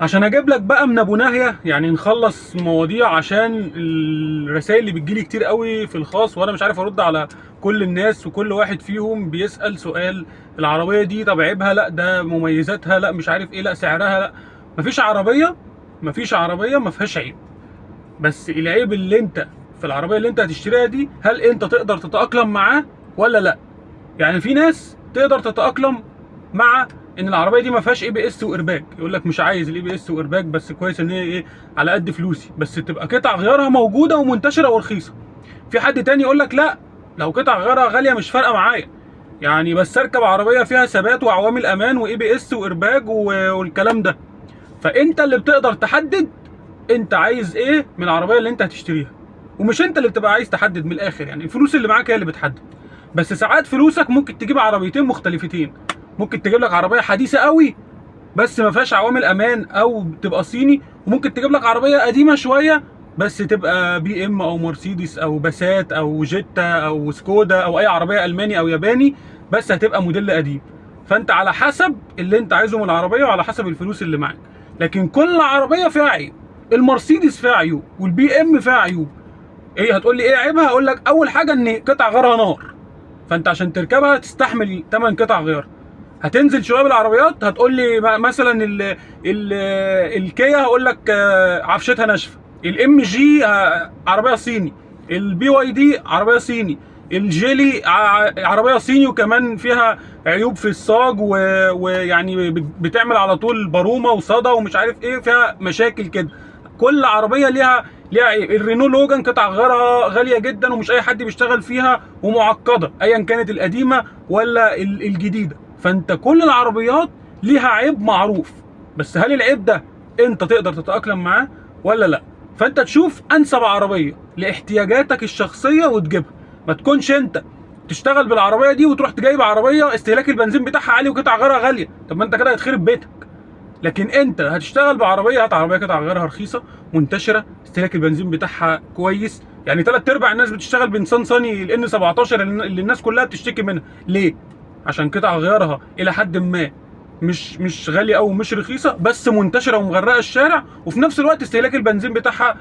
عشان اجيب لك بقى من ابو ناهيه، يعني نخلص مواضيع عشان الرسائل اللي بتجيلي كتير قوي في الخاص، وانا مش عارف ارد على كل الناس، وكل واحد فيهم بيسأل سؤال: العربيه دي طب عيبها؟ لا ده مميزاتها، لا مش عارف ايه، لا سعرها، لا. مفيش عربيه ما فيهاش عيب، بس العيب اللي انت في العربيه اللي انت هتشتريها دي، هل انت تقدر تتأقلم معاه ولا لا؟ يعني في ناس تقدر تتأقلم مع ان العربيه دي ما فيهاش اي بي اس وارباج، يقول لك مش عايز الاي بي اس وارباج، بس كويس ان هي ايه، على قد فلوسي، بس تبقى قطع غيارها موجوده ومنتشره ورخيصه. في حد تاني يقول لك لا، لو قطع غيارها غاليه مش فارقه معايا، يعني بس اركب عربيه فيها ثبات وعوامل امان واي بي اس وارباج والكلام ده. فانت اللي بتقدر تحدد انت عايز ايه من العربيه اللي انت هتشتريها، ومش انت اللي بتبقى عايز تحدد من الاخر، يعني الفلوس اللي معاك هي اللي بتحدد. بس ساعات فلوسك ممكن تجيب عربيتين مختلفتين، ممكن تجيب لك عربيه حديثه قوي بس ما فيهاش عوامل امان او تبقى صيني، وممكن تجيب لك عربيه قديمه شويه بس تبقى بي ام او مرسيدس او باسات او جيتا او سكودا او اي عربيه الماني او ياباني، بس هتبقى موديل قديم. فانت على حسب اللي انت عايزه من العربيه وعلى حسب الفلوس اللي معاك. لكن كل عربيه فيها عيب، المرسيدس فيها عيوب والبي ام فيها عيوب. ايه هتقول لي ايه عيبها؟ هقول لك اول حاجه ان قطع غيارها نار، فانت عشان تركبها تستحمل 8 قطع غيار. هتنزل شويه بالعربيات هتقول لي مثلا ال الكيا، هقول لك عفشتها ناشفه. الام جي عربيه صيني. البي واي دي عربيه صيني. الجيلي عربيه صيني وكمان فيها عيوب في الصاج ويعني بتعمل على طول برومه وصدى ومش عارف ايه، فيها مشاكل كده. كل عربيه ليها عيب. الرينو لوجان قطع غيارها غاليه جدا ومش اي حد بيشتغل فيها ومعقده، ايا كانت القديمه ولا الجديده. فانت كل العربيات ليها عيب معروف، بس هل العيب ده انت تقدر تتأقلم معاه ولا لا؟ فانت تشوف انسب عربيه لاحتياجاتك الشخصيه وتجيبها. ما تكونش انت تشتغل بالعربيه دي وتروح تجيب عربيه استهلاك البنزين بتاعها عالي وقطع غيارها غاليه، طب ما انت كده هتخرب بيتك. لكن انت هتشتغل بعربيه، هات عربيه قطع غيارها رخيصه منتشره، استهلاك البنزين بتاعها كويس. يعني ثلاث ارباع الناس بتشتغل بنيسان صاني الان 17 اللي الناس كلها بتشتكي منها. ليه؟ عشان قطع غيارها الى حد ما مش غاليه او مش رخيصه، بس منتشره ومغرقه الشارع، وفي نفس الوقت استهلاك البنزين بتاعها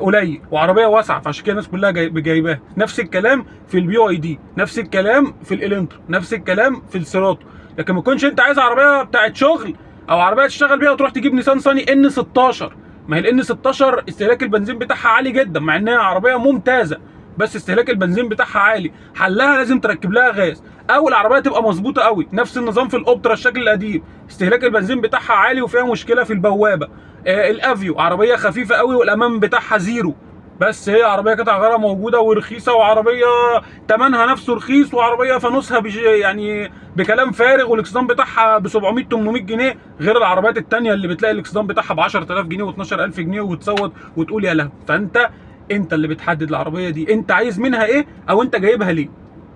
قليل، وعربيه واسعه، فعشان كده الناس كلها جايباها. نفس الكلام في البي اي دي، نفس الكلام في الالنترا، نفس الكلام في السيراتو. لكن ما تكونش انت عايز عربيه بتاعت شغل او عربيه تشتغل بيها وتروح تجيب نيسان صاني ان 16. ما هي الان 16 استهلاك البنزين بتاعها عالي جدا، مع انها عربيه ممتازه بس استهلاك البنزين بتاعها عالي. حلها لازم تركب لها غاز، او العربيه تبقى مظبوطه قوي. نفس النظام في الاوبترا الشكل القديم، استهلاك البنزين بتاعها عالي وفيها مشكله في البوابه. الافيو عربيه خفيفه قوي والامام بتاعها زيرو، بس هي عربيه قطع غيارها موجوده ورخيصه، وعربيه ثمنها نفسه رخيص، وعربيه فانوسها يعني بكلام فارغ، والاكسدام بتاعها ب 700 800 جنيه، غير العربيات الثانيه اللي بتلاقي الاكسدام بتاعها ب 10000 جنيه و12000 جنيه وتصوت وتقول يا لهوي. فانت اللي بتحدد العربيه دي انت عايز منها ايه، او انت جايبها ليه.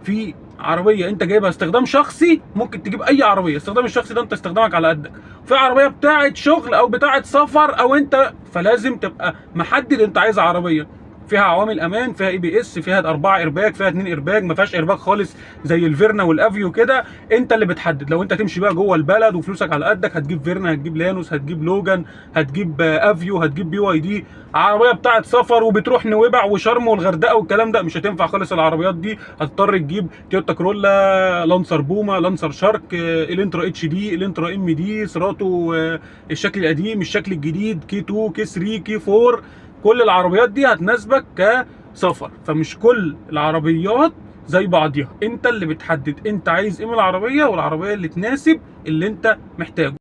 في عربيه انت جايبها استخدام شخصي، ممكن تجيب اي عربيه. استخدام الشخصي ده انت استخدامك على قدك. في عربيه بتاعه شغل او بتاعه سفر او انت، فلازم تبقى محدد انت عايز عربيه فيها عوامل امان، فيها اي بي اس، فيها 4 ايرباج، فيها 2 ايرباج، ما فيهاش ايرباج خالص زي الفيرنا والافيو كده. انت اللي بتحدد. لو انت تمشي بقى جوه البلد وفلوسك على قدك، هتجيب فيرنا، هتجيب لانوس، هتجيب لوجان، هتجيب افيو، هتجيب بي واي دي. عربيه بتاعه سفر وبتروح نويبع وشرم والغردقه والكلام ده، مش هتنفع خالص العربيات دي. هتضطر تجيب تويوتا كرولا، لانسر بوما، لانسر شارك، الانترا اتش دي، الانترا ام دي، سيراتو الشكل القديم، الشكل الجديد، كي 2 كي 3 كي 4. كل العربيات دي هتناسبك كسفر. فمش كل العربيات زي بعضيها، انت اللي بتحدد انت عايز ايه من العربيه، والعربيه اللي تناسب اللي انت محتاجه.